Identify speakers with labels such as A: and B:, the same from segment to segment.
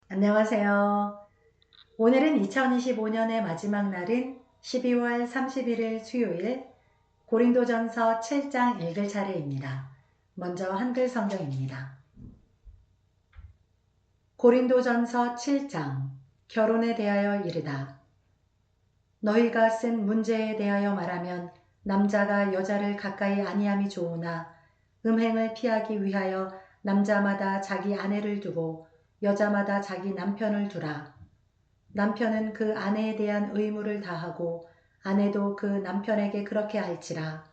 A: 안녕하세요. 오늘은 2025년의 마지막 날인 12월 31일 수요일 고린도전서 7장 읽을 차례입니다. 먼저 한글 성경입니다. 고린도전서 7장 결혼에 대하여 이르다. 너희가 쓴 문제에 대하여 말하면 남자가 여자를 가까이 아니함이 좋으나 음행을 피하기 위하여 남자마다 자기 아내를 두고 여자마다 자기 남편을 두라. 남편은 그 아내에 대한 의무를 다하고 아내도 그 남편에게 그렇게 할지라.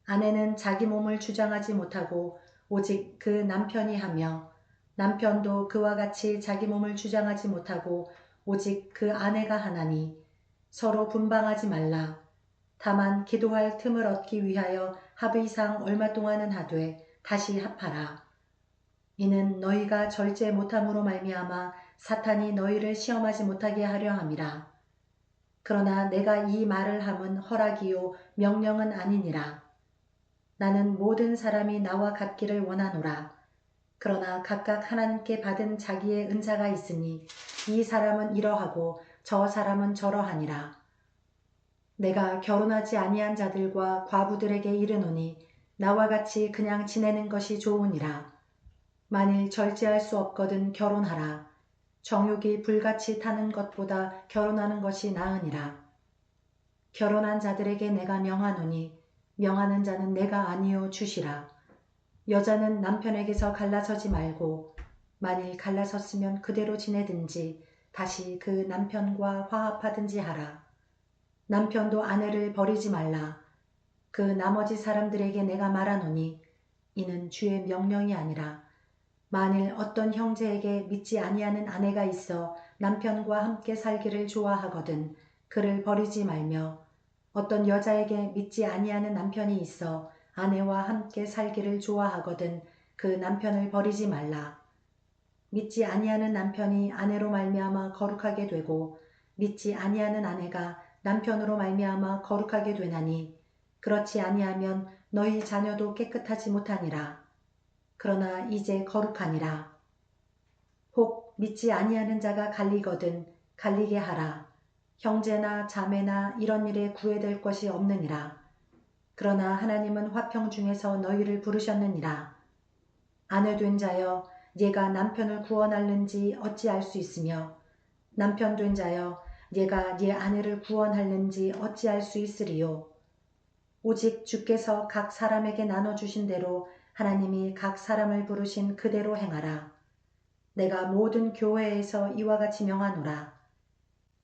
A: 아내는 자기 몸을 주장하지 못하고 오직 그 남편이 하며 남편도 그와 같이 자기 몸을 주장하지 못하고 오직 그 아내가 하나니 서로 분방하지 말라. 다만 기도할 틈을 얻기 위하여 합의상 얼마 동안은 하되 다시 합하라. 이는 너희가 절제 못함으로 말미암아 사탄이 너희를 시험하지 못하게 하려 함이라. 그러나 내가 이 말을 함은 허락이요 명령은 아니니라. 나는 모든 사람이 나와 같기를 원하노라. 그러나 각각 하나님께 받은 자기의 은사가 있으니 이 사람은 이러하고 저 사람은 저러하니라. 내가 결혼하지 아니한 자들과 과부들에게 이르노니 나와 같이 그냥 지내는 것이 좋으니라. 만일 절제할 수 없거든 결혼하라. 정욕이 불같이 타는 것보다 결혼하는 것이 나으니라. 결혼한 자들에게 내가 명하노니 명하는 자는 내가 아니요 주시라. 여자는 남편에게서 갈라서지 말고 만일 갈라섰으면 그대로 지내든지 다시 그 남편과 화합하든지 하라. 남편도 아내를 버리지 말라. 그 나머지 사람들에게 내가 말하노니 이는 주의 명령이 아니라 만일 어떤 형제에게 믿지 아니하는 아내가 있어 남편과 함께 살기를 좋아하거든 그를 버리지 말며 어떤 여자에게 믿지 아니하는 남편이 있어 아내와 함께 살기를 좋아하거든 그 남편을 버리지 말라. 믿지 아니하는 남편이 아내로 말미암아 거룩하게 되고 믿지 아니하는 아내가 남편으로 말미암아 거룩하게 되나니 그렇지 아니하면 너희 자녀도 깨끗하지 못하니라. 그러나 이제 거룩하니라. 혹 믿지 아니하는 자가 갈리거든 갈리게 하라. 형제나 자매나 이런 일에 구애될 것이 없느니라. 그러나 하나님은 화평 중에서 너희를 부르셨느니라. 아내 된 자여 네가 남편을 구원할는지 어찌할 수 있으며 남편 된 자여 네가 네 아내를 구원할는지 어찌할 수 있으리요. 오직 주께서 각 사람에게 나눠주신 대로 하나님이 각 사람을 부르신 그대로 행하라. 내가 모든 교회에서 이와 같이 명하노라.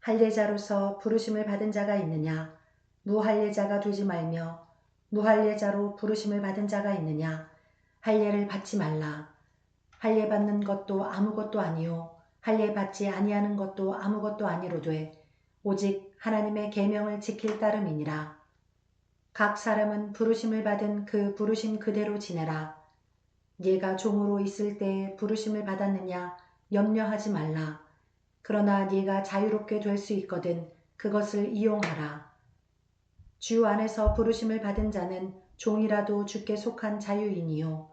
A: 할례자로서 부르심을 받은 자가 있느냐? 무할례자가 되지 말며 무할례자로 부르심을 받은 자가 있느냐? 할례를 받지 말라. 할례 받는 것도 아무것도 아니요 할례 받지 아니하는 것도 아무것도 아니로되 오직 하나님의 계명을 지킬 따름이니라. 각 사람은 부르심을 받은 그 부르심 그대로 지내라. 네가 종으로 있을 때에 부르심을 받았느냐 염려하지 말라. 그러나 네가 자유롭게 될 수 있거든 그것을 이용하라. 주 안에서 부르심을 받은 자는 종이라도 주께 속한 자유인이요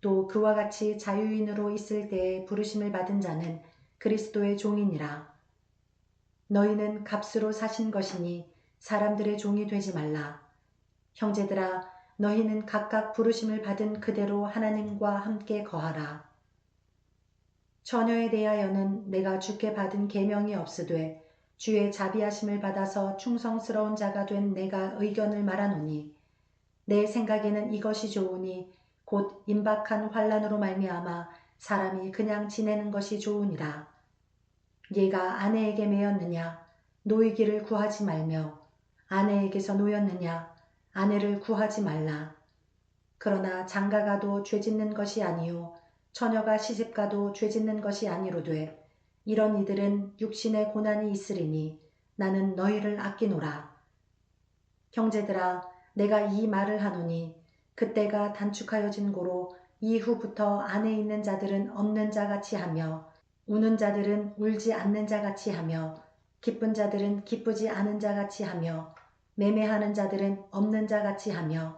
A: 또 그와 같이 자유인으로 있을 때에 부르심을 받은 자는 그리스도의 종이니라. 너희는 값으로 사신 것이니 사람들의 종이 되지 말라. 형제들아 너희는 각각 부르심을 받은 그대로 하나님과 함께 거하라. 처녀에 대하여는 내가 주께 받은 계명이 없으되 주의 자비하심을 받아서 충성스러운 자가 된 내가 의견을 말하노니 내 생각에는 이것이 좋으니 곧 임박한 환난으로 말미암아 사람이 그냥 지내는 것이 좋으니라. 네가 아내에게 매였느냐 노이기를 구하지 말며 아내에게서 노였느냐 아내를 구하지 말라. 그러나 장가가도 죄짓는 것이 아니요 처녀가 시집가도 죄짓는 것이 아니로되 이런 이들은 육신의 고난이 있으리니 나는 너희를 아끼노라. 형제들아 내가 이 말을 하노니 그때가 단축하여진 고로 이후부터 안에 있는 자들은 없는 자같이 하며 우는 자들은 울지 않는 자같이 하며 기쁜 자들은 기쁘지 않은 자같이 하며 매매하는 자들은 없는 자같이 하며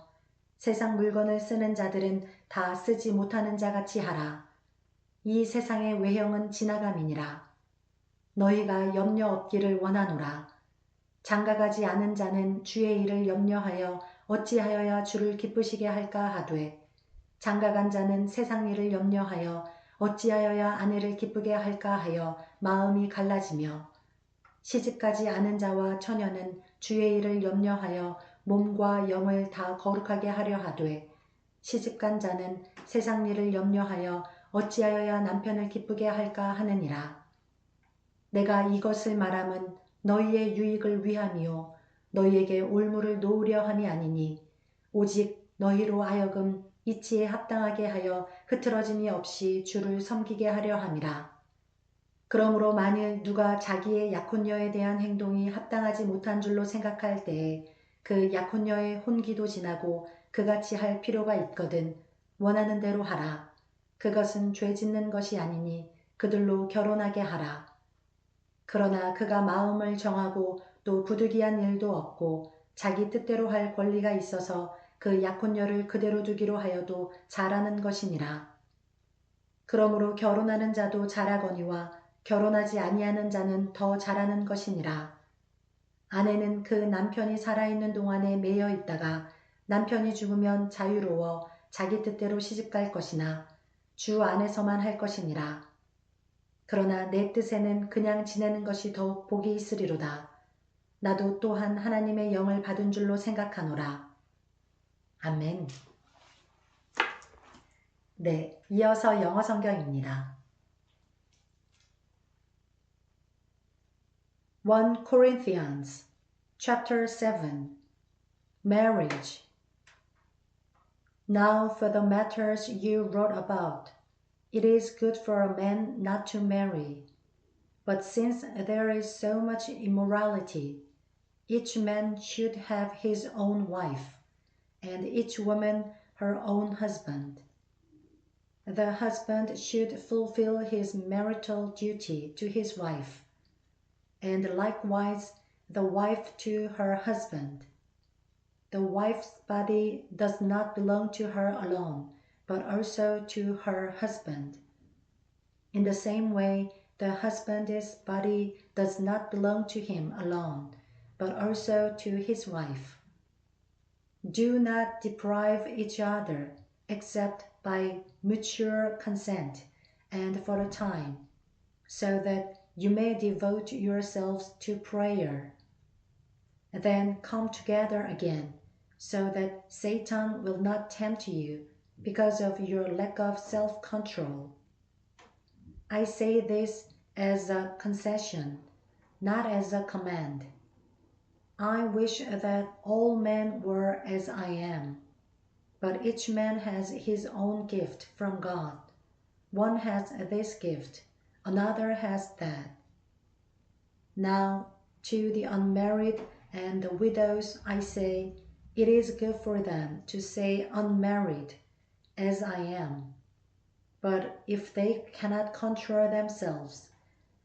A: 세상 물건을 쓰는 자들은 다 쓰지 못하는 자같이 하라. 이 세상의 외형은 지나감이니라. 너희가 염려 없기를 원하노라. 장가가지 않은 자는 주의 일을 염려하여 어찌하여야 주를 기쁘시게 할까 하되 장가간 자는 세상 일을 염려하여 어찌하여야 아내를 기쁘게 할까 하여 마음이 갈라지며 시집가지 않은 자와 처녀는 주의 일을 염려하여 몸과 영을 다 거룩하게 하려 하되 시집간 자는 세상 일을 염려하여 어찌하여야 남편을 기쁘게 할까 하느니라. 내가 이것을 말함은 너희의 유익을 위함이요 너희에게 올무를 놓으려 함이 아니니 오직 너희로 하여금 이치에 합당하게 하여 흐트러짐이 없이 주를 섬기게 하려 함이라. 그러므로 만일 누가 자기의 약혼녀에 대한 행동이 합당하지 못한 줄로 생각할 때에 그 약혼녀의 혼기도 지나고 그같이 할 필요가 있거든 원하는 대로 하라. 그것은 죄 짓는 것이 아니니 그들로 결혼하게 하라. 그러나 그가 마음을 정하고 또 부득이한 일도 없고 자기 뜻대로 할 권리가 있어서 그 약혼녀를 그대로 두기로 하여도 잘하는 것이니라. 그러므로 결혼하는 자도 잘하거니와 결혼하지 아니하는 자는 더 잘하는 것이니라. 아내는 그 남편이 살아있는 동안에 매여 있다가 남편이 죽으면 자유로워 자기 뜻대로 시집갈 것이나 주 안에서만 할 것이니라. 그러나 내 뜻에는 그냥 지내는 것이 더욱 복이 있으리로다. 나도 또한 하나님의 영을 받은 줄로 생각하노라. 아멘. 네, 이어서 영어 성경입니다. 1 Corinthians chapter 7 Marriage. Now for the matters you wrote about, it is good for a man not to marry. But since there is so much immorality, each man should have his own wife, and each woman her own husband. The husband should fulfill his marital duty to his wife, and likewise the wife to her husband. The wife's body does not belong to her alone, but also to her husband. In the same way, the husband's body does not belong to him alone, but also to his wife. Do not deprive each other, except by mutual consent and for a time, so that you may devote yourselves to prayer. Then come together again, so that Satan will not tempt you because of your lack of self-control. I say this as a concession, not as a command. I wish that all men were as I am, but each man has his own gift from God. One has this gift, another has that. Now, to the unmarried and the widows I say, it is good for them to stay unmarried, as I am. But if they cannot control themselves,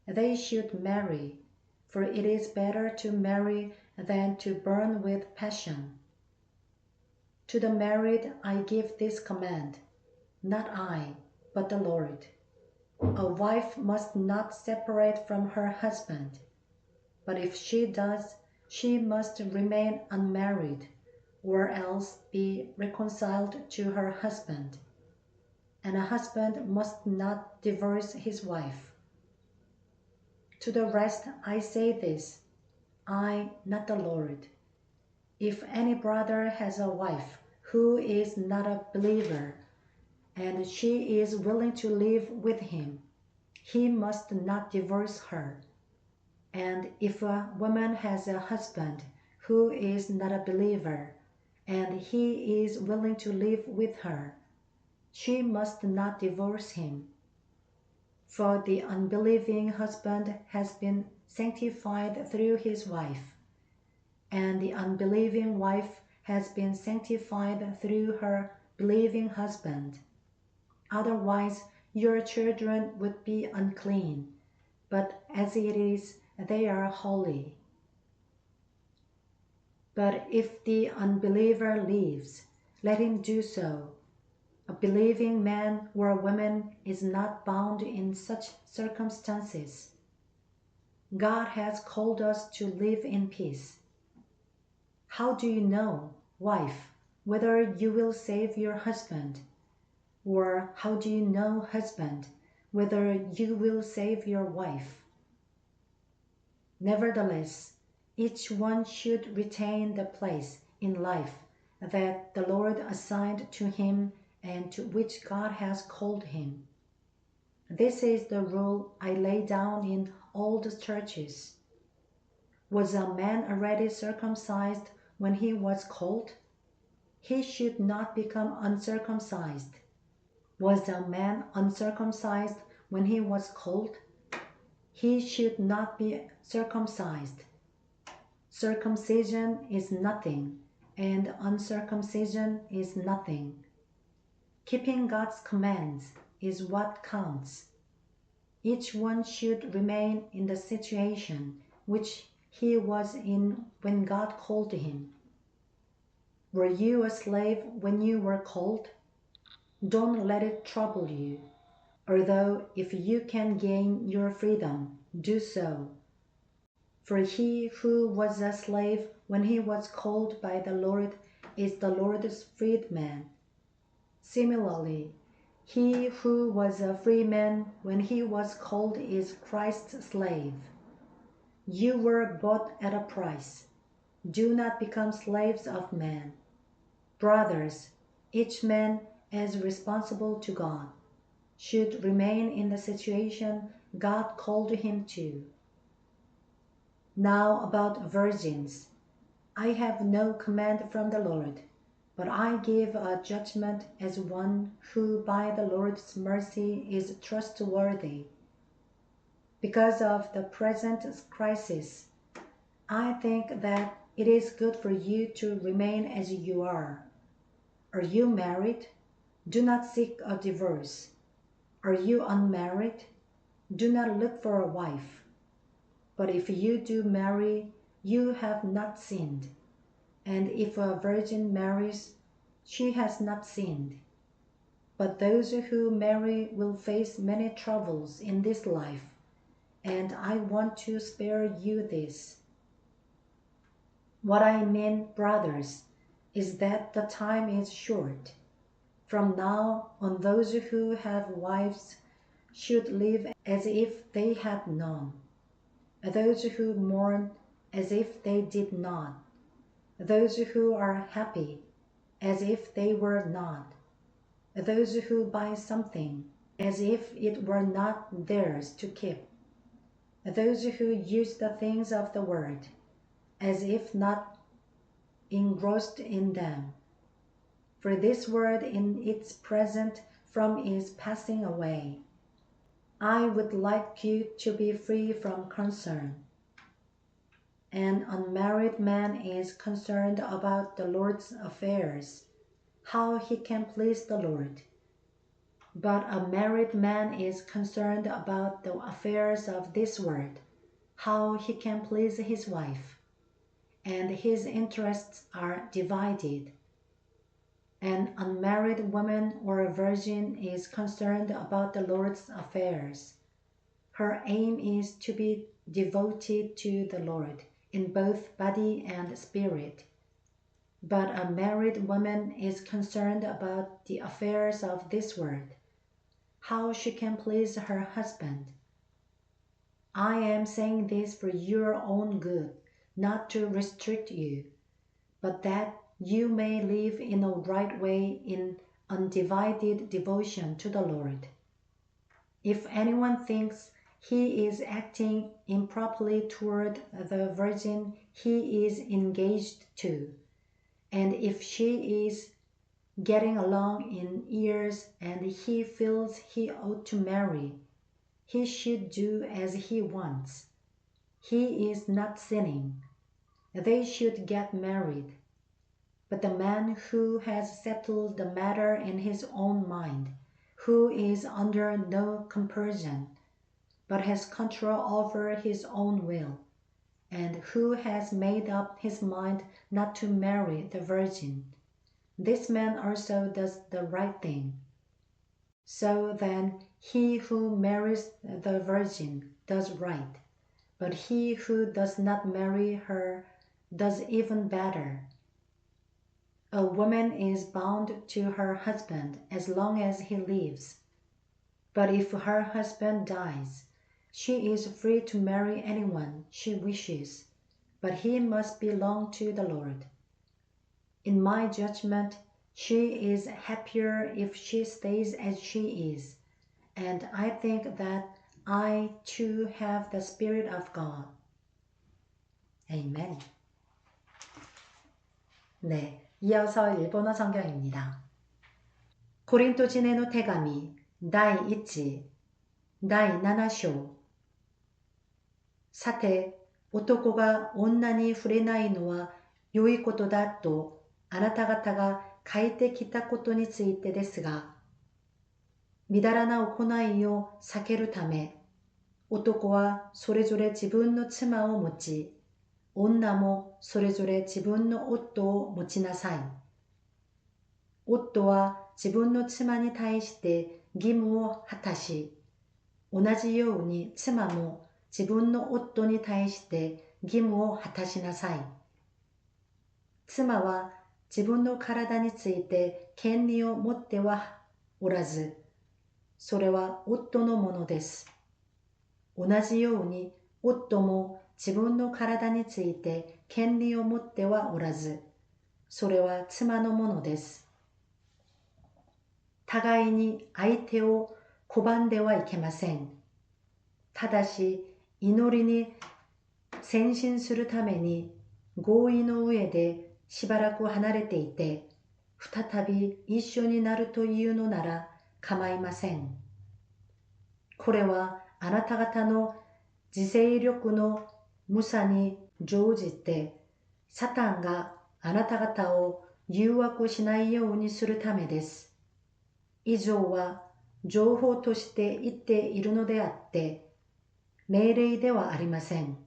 A: they should marry, for it is better to marry than to burn with passion. To the married I give this command, not I, but the Lord. A wife must not separate from her husband, but if she does, she must remain unmarried, or else be reconciled to her husband. And a husband must not divorce his wife. To the rest I say this, I, not the Lord. If any brother has a wife who is not a believer, and she is willing to live with him, he must not divorce her. And if a woman has a husband who is not a believer, and he is willing to live with her, she must not divorce him. For the unbelieving husband has been sanctified through his wife, and the unbelieving wife has been sanctified through her believing husband. Otherwise, your children would be unclean, but as it is, they are holy. But if the unbeliever leaves, let him do so. A believing man or woman is not bound in such circumstances. God has called us to live in peace. How do you know, wife, whether you will save your husband? Or how do you know, husband, whether you will save your wife? Nevertheless, each one should retain the place in life that the Lord assigned to him and to which God has called him. This is the rule I lay down in all the churches. Was a man already circumcised when he was called? He should not become uncircumcised. Was a man uncircumcised when he was called? He should not be circumcised. Circumcision is nothing, and uncircumcision is nothing. Keeping God's commands is what counts. Each one should remain in the situation which he was in when God called him. Were you a slave when you were called? Don't let it trouble you. Although if you can gain your freedom, do so. For he who was a slave when he was called by the Lord is the Lord's freedman. Similarly, he who was a free man when he was called is Christ's slave. You were bought at a price. Do not become slaves of man. Brothers, each man, as responsible to God, should remain in the situation God called him to. Now about virgins. I have no command from the Lord, but I give a judgment as one who by the Lord's mercy is trustworthy. Because of the present crisis, I think that it is good for you to remain as you are. Are you married? Do not seek a divorce. Are you unmarried? Do not look for a wife. But if you do marry, you have not sinned. And if a virgin marries, she has not sinned. But those who marry will face many troubles in this life, and I want to spare you this. What I mean, brothers, is that the time is short. From now on, those who have wives should live as if they had none. Those who mourn as if they did not. Those who are happy as if they were not. Those who buy something as if it were not theirs to keep. Those who use the things of the world as if not engrossed in them. For this world in its present form is passing away. I would like you to be free from concern. An unmarried man is concerned about the Lord's affairs, how he can please the Lord. But a married man is concerned about the affairs of this world, how he can please his wife, and his interests are divided. An unmarried woman or a virgin is concerned about the Lord's affairs. Her aim is to be devoted to the Lord in both body and spirit. But a married woman is concerned about the affairs of this world, how she can please her husband. I am saying this for your own good, not to restrict you, but that you may live in a right way in undivided devotion to the Lord. If anyone thinks he is acting improperly toward the virgin he is engaged to, and if she is getting along in years and he feels he ought to marry, he should do as he wants. He is not sinning. They should get married. But the man who has settled the matter in his own mind, who is under no compulsion, but has control over his own will, and who has made up his mind not to marry the virgin, this man also does the right thing. So then he who marries the virgin does right, but he who does not marry her does even better. A woman is bound to her husband as long as he lives. But if her husband dies, she is free to marry anyone she wishes, but he must belong to the Lord. In my judgment, she is happier if she stays as she is, and I think that I too have the Spirit of God. Amen. 네, 이어서 일본어 성경입니다. 고린도人への手紙第1第7章。さて、男が女に触れないのは良いことだとあなた方が書いてきたことについてですが、みだらな行いを避けるため、男はそれぞれ自分の妻を持ち、女もそれぞれ自分の夫を持ちなさい。夫は自分の妻に対して義務を果たし、同じように妻も自分の夫に対して義務を果たしなさい。妻は自分の体について権利を持ってはおらず、それは夫のものです。同じように夫も自分の体について権利を持ってはおらず、それは妻のものです。互いに相手を拒んではいけません。ただし、祈りに先進するために合意の上でしばらく離れていて、再び一緒になるというのなら構いません。これはあなた方の自制力の無さに乗じて、サタンがあなた方を誘惑しないようにするためです。以上は情報として言っているのであって、命令ではありません。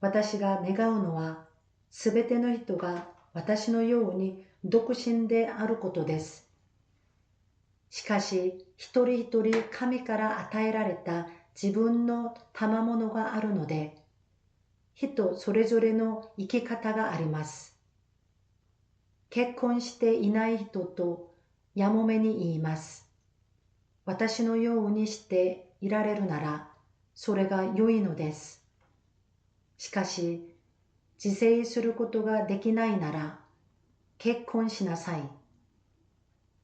A: 私が願うのは、すべての人が私のように独身であることです。しかし、一人一人神から与えられた自分の賜物があるので、人それぞれの生き方があります。結婚していない人とやもめに言います。私のようにしていられるなら、それが良いのです。しかし、自制することができないなら、結婚しなさい。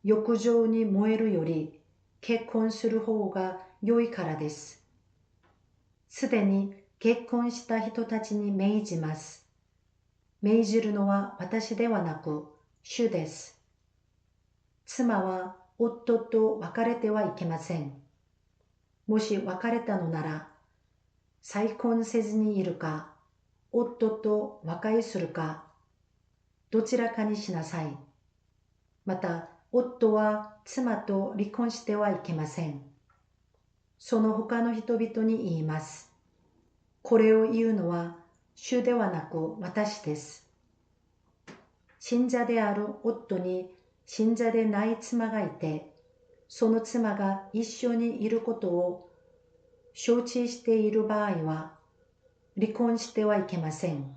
A: 欲情に燃えるより、結婚する方が良いからです。すでに結婚した人たちに命じます。命じるのは私ではなく、主です。妻は夫と別れてはいけません。もし別れたのなら、再婚せずにいるか、夫と和解するか、どちらかにしなさい。また、夫は妻と離婚してはいけません。その他の人々に言います。これを言うのは、主ではなく私です。信者である夫に信者でない妻がいて、その妻が一緒にいることを承知している場合は、離婚してはいけません。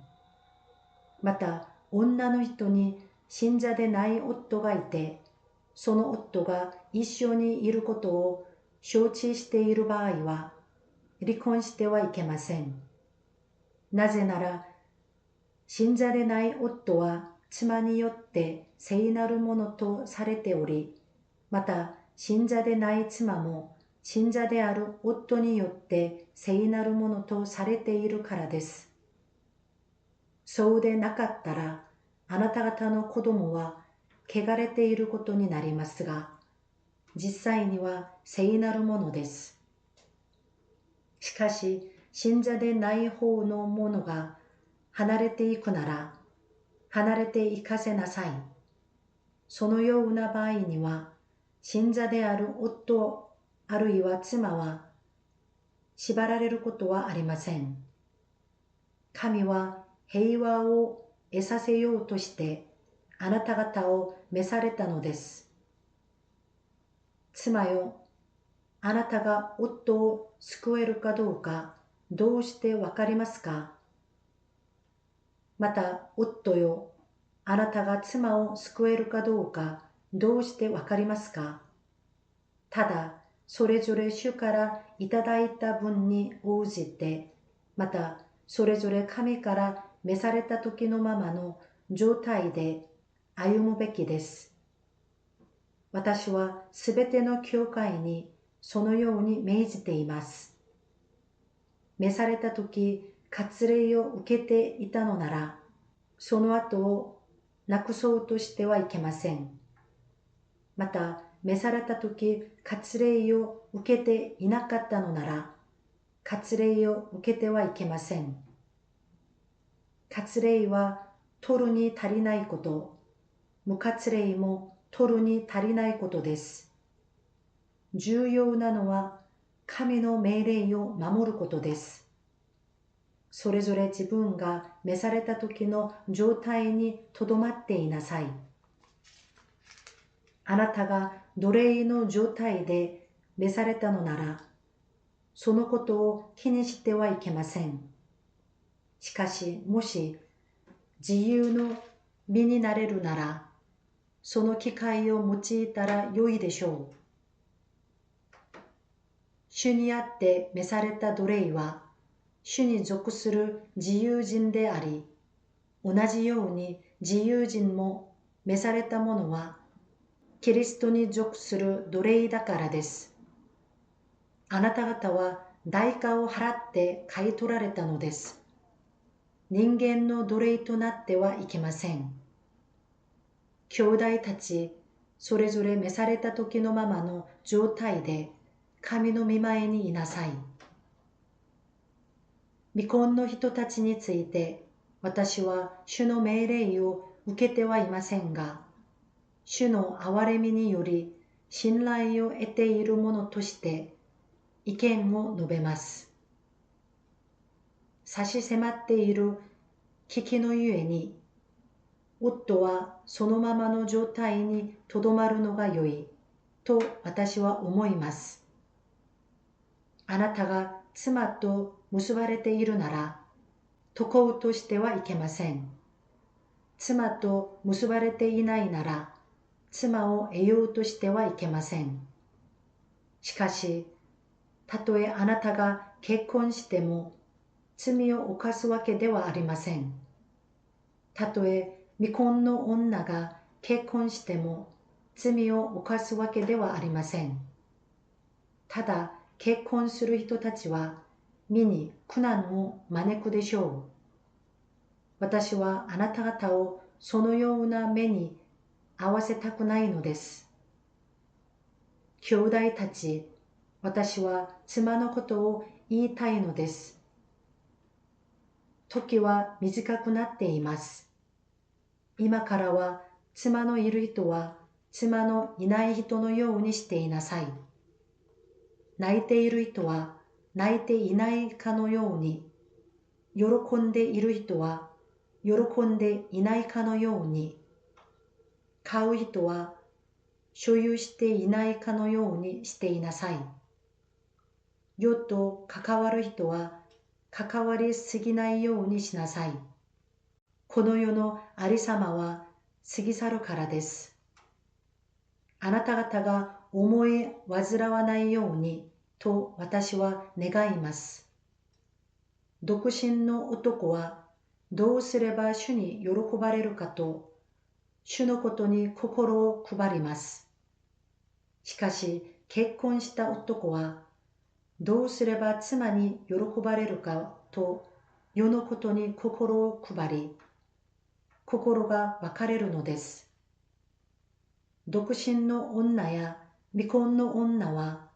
A: また、女の人に信者でない夫がいて、その夫が一緒にいることを承知している場合は、離婚してはいけません。なぜなら、信者でない夫は妻によって聖なるものとされており、また信者でない妻も信者である夫によって聖なるものとされているからです。そうでなかったら、あなた方の子供は汚れていることになりますが、実際には聖なるものです。しかし、信者でない方のものが離れていくなら、離れていかせなさい。そのような場合には、信者である夫あるいは妻は縛られることはありません。神は平和を得させようとしてあなた方を召されたのです。妻よ、あなたが夫を救えるかどうかどうしてわかりますか？また夫よ、あなたが妻を救えるかどうかどうしてわかりますか？ただそれぞれ主からいただいた分に応じて、またそれぞれ神から召された時のままの状態で歩むべきです。私はすべての教会にそのように命じています。召された時、割礼を受けていたのなら、その後をなくそうとしてはいけません。また、召された時、割礼を受けていなかったのなら、割礼を受けてはいけません。割礼は取るに足りないこと、無割礼も取るに足りないことです。重要なのは神の命令を守ることです。それぞれ自分が召された時の状態にとどまっていなさい。あなたが奴隷の状態で召されたのなら、そのことを気にしてはいけません。しかし、もし自由の身になれるなら、その機会を用いたら良いでしょう。主にあって召された奴隷は、主に属する自由人であり、同じように自由人も召された者は、キリストに属する奴隷だからです。あなた方は代価を払って買い取られたのです。人間の奴隷となってはいけません。兄弟たち、それぞれ召された時のままの状態で神の御前にいなさい。未婚の人たちについて、私は主の命令を受けてはいませんが、主の憐れみにより信頼を得ている者として意見を述べます。差し迫っている危機のゆえに、夫はそのままの状態にとどまるのが良いと私は思います。あなたが妻と結ばれているなら、床うとしてはいけません。妻と結ばれていないなら、妻を得ようとしてはいけません。しかし、たとえあなたが結婚しても、罪を犯すわけではありません。たとえ未婚の女が結婚しても、罪を犯すわけではありません。ただ、結婚する人たちは、身に苦難を招くでしょう。私はあなた方をそのような目に合わせたくないのです。兄弟たち、私は妻のことを言いたいのです。時は短くなっています。今からは妻のいる人は妻のいない人のようにしていなさい。泣いている人は泣いていないかのように、喜んでいる人は喜んでいないかのように、買う人は所有していないかのようにしていなさい。世と関わる人は関わりすぎないようにしなさい。この世のありさまは過ぎ去るからです。あなた方が思い煩わないようにと私は願います。独身の男はどうすれば主に喜ばれるかと、主のことに心を配ります。しかし結婚した男はどうすれば妻に喜ばれるかと世のことに心を配り、心が分かれるのです。独身の女や未婚の女は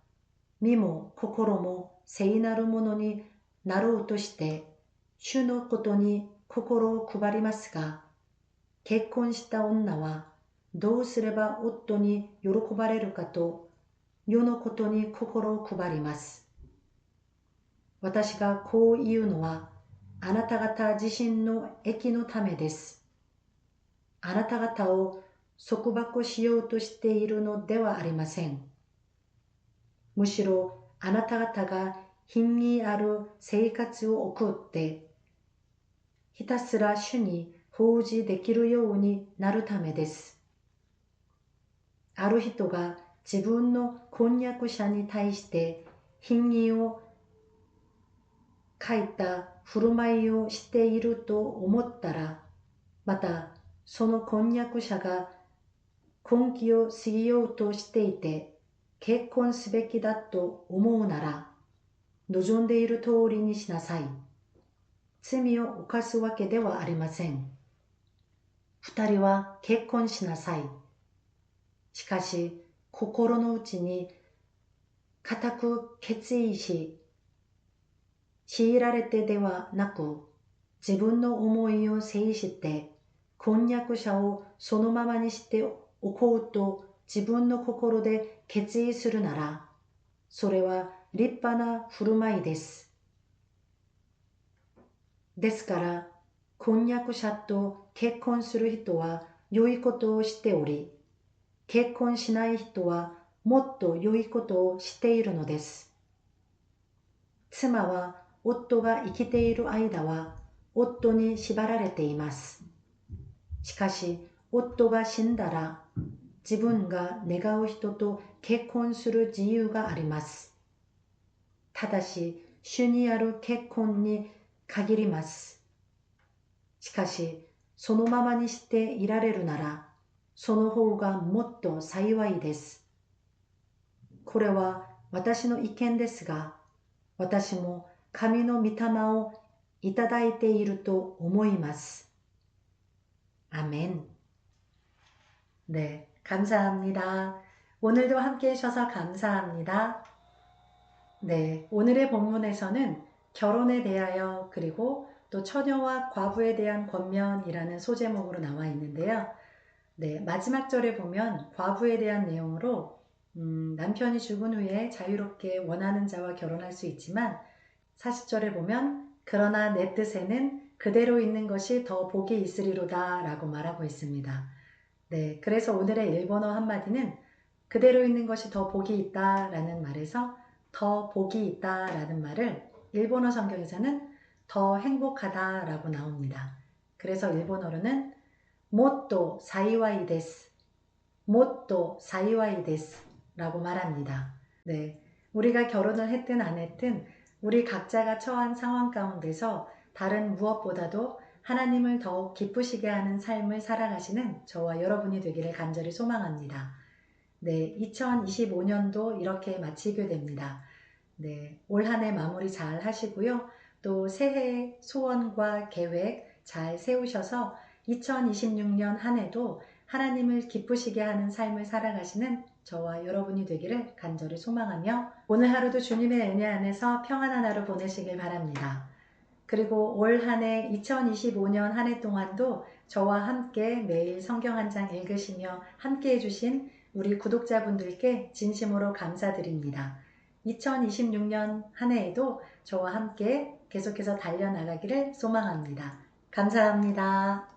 A: 身も心も聖なるものになろうとして主のことに心を配りますが、結婚した女はどうすれば夫に喜ばれるかと世のことに心を配ります。私がこう言うのはあなた方自身の益のためです。あなた方を束縛しようとしているのではありません。むしろあなた方が品位ある生活を送ってひたすら主に奉仕できるようになるためです。ある人が自分の婚約者に対して品位を欠いた振る舞いをしていると思ったら、またその婚約者が婚期を過ぎようとしていて結婚すべきだと思うなら、望んでいる通りにしなさい。罪を犯すわけではありません。二人は結婚しなさい。しかし、心の内に固く決意し、強いられてではなく、自分の思いを制して、婚約者をそのままにしておこうと自分の心で決意するなら、それは立派な振る舞いです。ですから、婚約者と結婚する人は良いことをしており、結婚しない人はもっと良いことをしているのです。妻は夫が生きている間は夫に縛られています。しかし、夫が死んだら自分が願う人と結婚する自由があります。ただし、主にある結婚に限ります。しかし、そのままにしていられるなら、その方がもっと幸いです。これは私の意見ですが、私も神の御霊をいただいていると思います。아멘. 네, 감사합니다. 오늘도 함께 해주셔서 감사합니다. 네, 오늘의 본문에서는 결혼에 대하여 그리고 또 처녀와 과부에 대한 권면이라는 소제목으로 나와 있는데요. 네, 마지막 절에 보면 과부에 대한 내용으로 남편이 죽은 후에 자유롭게 원하는 자와 결혼할 수 있지만 40절에 보면 그러나 내 뜻에는 그대로 있는 것이 더 복이 있으리로다 라고 말하고 있습니다. 네, 그래서 오늘의 일본어 한마디는 그대로 있는 것이 더 복이 있다 라는 말에서 더 복이 있다 라는 말을 일본어 성경에서는 더 행복하다 라고 나옵니다. 그래서 일본어로는 모토 사이와이 데스, 모토 사이와이 데스 라고 말합니다. 네, 우리가 결혼을 했든 안 했든 우리 각자가 처한 상황 가운데서 다른 무엇보다도 하나님을 더욱 기쁘시게 하는 삶을 살아가시는 저와 여러분이 되기를 간절히 소망합니다. 네, 2025년도 이렇게 마치게 됩니다. 네, 올 한 해 마무리 잘 하시고요. 또 새해 소원과 계획 잘 세우셔서 2026년 한 해도 하나님을 기쁘시게 하는 삶을 살아가시는 저와 여러분이 되기를 간절히 소망하며 오늘 하루도 주님의 은혜 안에서 평안한 하루 보내시길 바랍니다. 그리고 올 한 해 2025년 한 해 동안도 저와 함께 매일 성경 한 장 읽으시며 함께 해주신 우리 구독자분들께 진심으로 감사드립니다. 2026년 한 해에도 저와 함께 계속해서 달려나가기를 소망합니다. 감사합니다.